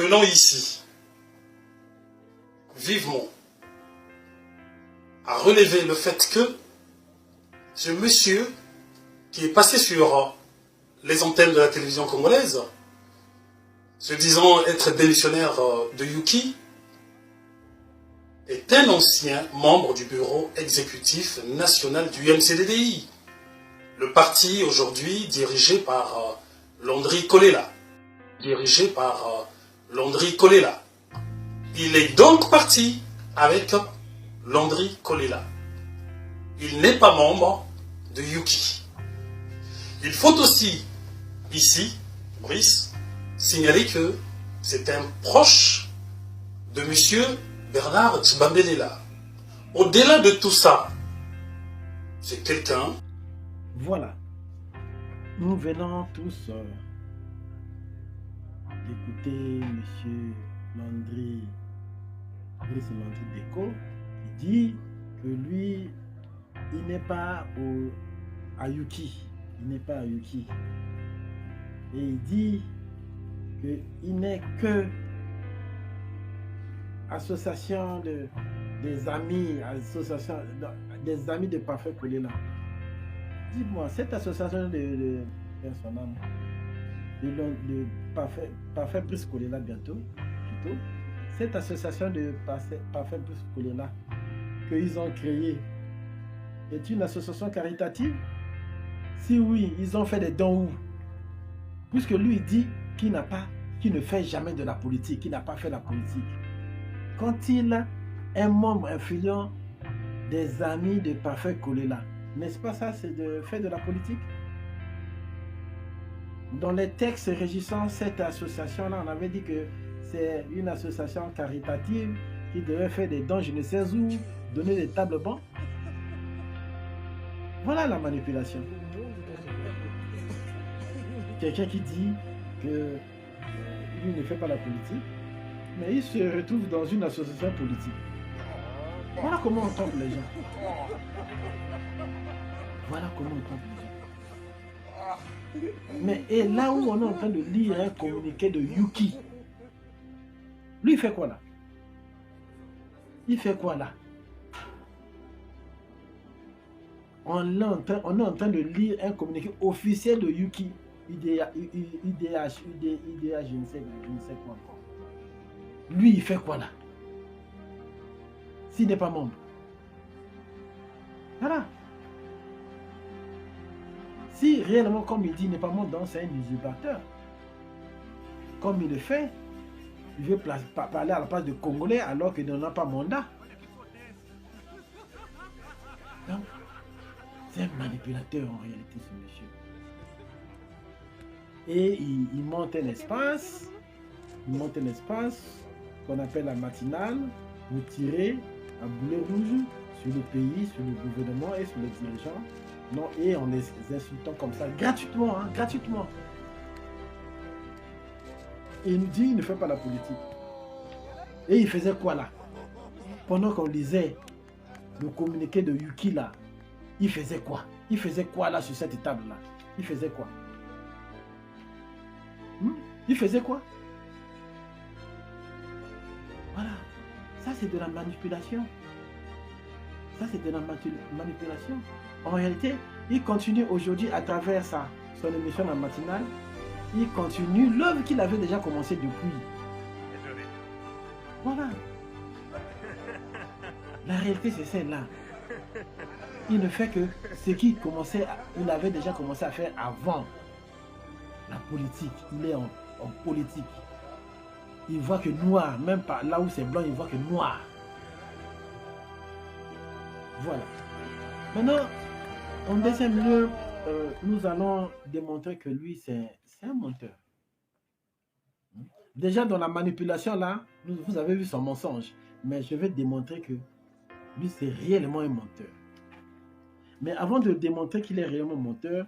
tenons ici vivement à relever le fait que ce monsieur qui est passé sur les antennes de la télévision congolaise, se disant être démissionnaire de Yuki, est un ancien membre du bureau exécutif national du MCDDI, le parti aujourd'hui dirigé par Landry Kolela. Il est donc parti avec Landry Kolela. Il n'est pas membre de Yuki. Il faut aussi, ici, Brice, signaler que c'est un proche de monsieur Bernard Tshibandelela. Au-delà de tout ça, c'est quelqu'un... Voilà. Nous venons tous d'écouter monsieur Landry, Brice Landry Déco, qui dit que lui, il n'est pas à Yuki. Il n'est pas à Yuki. Et il dit qu'il n'est que association des amis de Parfait Kolela. Dis-moi, cette association de Parfait Brice Kolela plutôt, cette association de Parfait Brice Kolela qu'ils ont créée est une association caritative? Si oui, ils ont fait des dons où? Puisque lui dit qu'il ne fait jamais de la politique, qu'il n'a pas fait la politique. Quand il est membre influent des amis de Parfait Kolela, n'est-ce pas ça, c'est de faire de la politique? Dans les textes régissant cette association-là, on avait dit que c'est une association caritative qui devait faire des dons, je ne sais où, donner des tables bancs. Voilà la manipulation. Quelqu'un qui dit que lui ne fait pas la politique, mais il se retrouve dans une association politique. Voilà comment on trompe les gens. Voilà comment on trompe les gens. Mais et là où on est en train de lire un communiqué de Yuki, lui il fait quoi là? Il fait quoi là? On est en train de lire un communiqué officiel de Yuki. IDH, je ne sais quoi encore. Lui, il fait quoi là? S'il n'est pas membre. Voilà. Si réellement, comme il dit, il n'est pas membre, donc c'est un usurpateur. Comme il le fait, il veut parler à la place de Congolais alors qu'il n'en a pas mandat. Donc, c'est un manipulateur en réalité, ce monsieur. Et il monte un espace, qu'on appelle la matinale, pour tirer à boulet rouge sur le pays, sur le gouvernement et sur les dirigeants. Non, et en les insultant comme ça, gratuitement, hein, gratuitement. Et il nous dit, il ne fait pas la politique. Et il faisait quoi là? Pendant qu'on lisait le communiqué de Yuki là, il faisait quoi? Il faisait quoi là sur cette table là? Il faisait quoi? Il faisait quoi? Voilà. Ça, c'est de la manipulation. Ça, c'est de la manipulation. En réalité, il continue aujourd'hui à travers son émission la matinale. Il continue l'œuvre qu'il avait déjà commencé depuis. Voilà. La réalité, c'est celle-là. Il ne fait que ce qu'il avait déjà commencé à faire avant. La politique. Il est en politique. Il voit que noir, même pas là où c'est blanc, il voit que noir. Voilà. Maintenant, en deuxième lieu, nous allons démontrer que lui, c'est un menteur. Déjà dans la manipulation là, vous avez vu son mensonge. Mais je vais démontrer que lui, c'est réellement un menteur. Mais avant de démontrer qu'il est réellement menteur,